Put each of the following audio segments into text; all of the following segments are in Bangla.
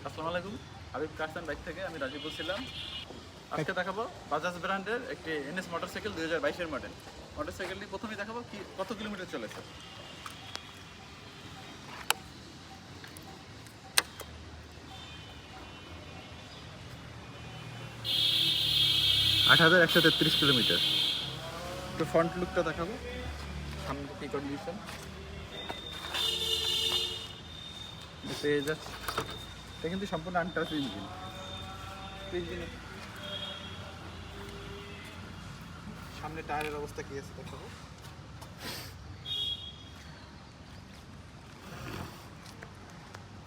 আসসালামু আলাইকুম। হাবিব কারসান বাইক থেকে আমি রাজীব বলছিলাম। আজকে দেখাবো বাজাজ ব্র্যান্ডের একটি এনএস মোটরসাইকেল 2022-এর মডেল। মোটরসাইকেলটি প্রথমেই দেখাবো কি কত কিলোমিটার চলেছে। ৮,১৩৩ কিলোমিটার। একটু ফ্রন্ট লুকটা দেখাবো, সামনে কি কন্ডিশন পেয়ে যাচ্ছে। এটা কিন্তু সম্পূর্ণ আনটাচ ইঞ্জিন। সামনে টায়ারের অবস্থা কি আছে দেখাবো।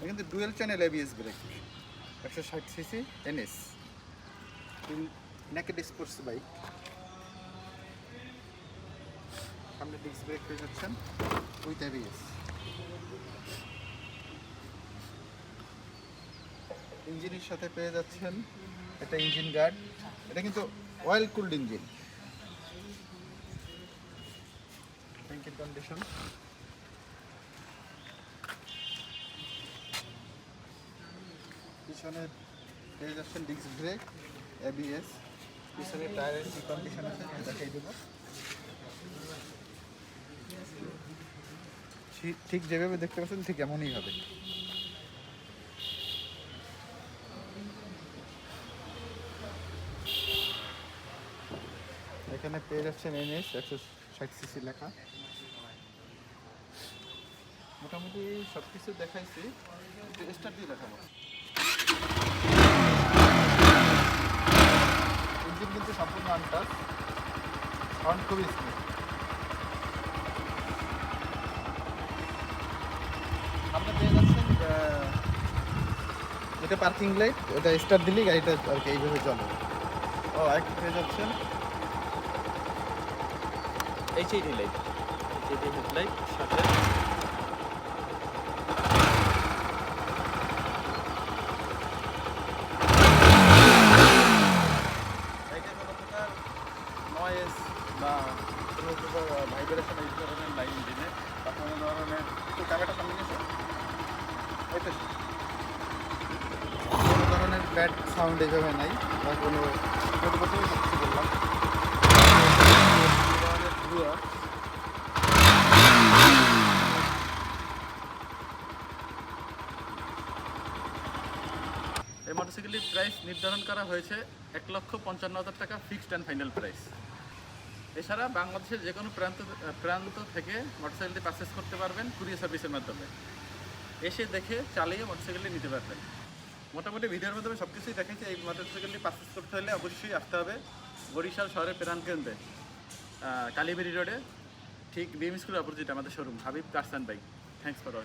কিন্তু dual channel ABS brake, 160 CC NS naked sports bike. সামনে ডিস্ক ব্রেক পেয়ে যাচ্ছেন উইথ এবিএস। ইঞ্জিনের সাথে পেয়ে যাচ্ছেন একটা ইঞ্জিন গার্ড। এটা কিন্তু অয়েল কুলড ইঞ্জিন। ট্যাঙ্কির কন্ডিশন, পিছনে পেয়ে যাচ্ছেন ডিস্ক ব্রেক, এবিএস। পিছনে টায়ারের কি কন্ডিশন আছে দেখাই দেবো। ঠিক যেভাবে দেখতে পাচ্ছেন ঠিক এমনই হবে। এখানে পেয়ে যাচ্ছেন এনএস 160 সিসি লেখা। মোটামুটি সব কিছু দেখাইছি, স্টার্ট দিয়ে দেখাবো। ইঞ্জিন কিন্তু সম্পূর্ণ আনটাচ, সাউন্ড খুবই স্মুথ। আপনি পেয়ে যাচ্ছেন এটা পার্কিং লাইট, এটা স্টার্ট দিলেই গাড়িটা আর কি এইভাবে চলে। ও একটা পেয়ে যাচ্ছেন এইচআইডি লাইট, এইচআইডি হেডলাইট সাথে। বাইকে কোনো প্রকার নয়েজ বা কোনো প্রকার ভাইব্রেশন এই ধরনের নাই ইঞ্জিনে, বা কোনো ধরনের একটু ক্যামেরাটা সামনে গেছে ওইটা কোনো ধরনের ব্যাড সাউন্ড এইভাবে নাই, বা কোনো প্রথমে কিছু বললাম ধরনের ধোঁয়া। এই মোটরসাইকেলটির প্রাইস নির্ধারণ করা হয়েছে ১,৫৫,০০০ টাকা ফিক্সড অ্যান্ড ফাইনাল প্রাইস। এছাড়া বাংলাদেশের যে কোনো প্রান্ত থেকে মোটরসাইকেলটি পারচেস করতে পারবেন কুরিয়ার সার্ভিসের মাধ্যমে। এসে দেখে চালিয়ে মোটরসাইকেলটি নিতে পারবেন। মোটামুটি ভিডিওর মাধ্যমে সব কিছুই দেখাচ্ছি। এই মোটরসাইকেলটি পারচেস করতে হলে অবশ্যই আসতে হবে বরিশাল শহরের প্রাণকেন্দ্রে, কালীবাড়ি রোডে, ঠিক বিএম স্কুলের অপোজিট আমাদের showroom Habib কারসান bike. Thanks for watching.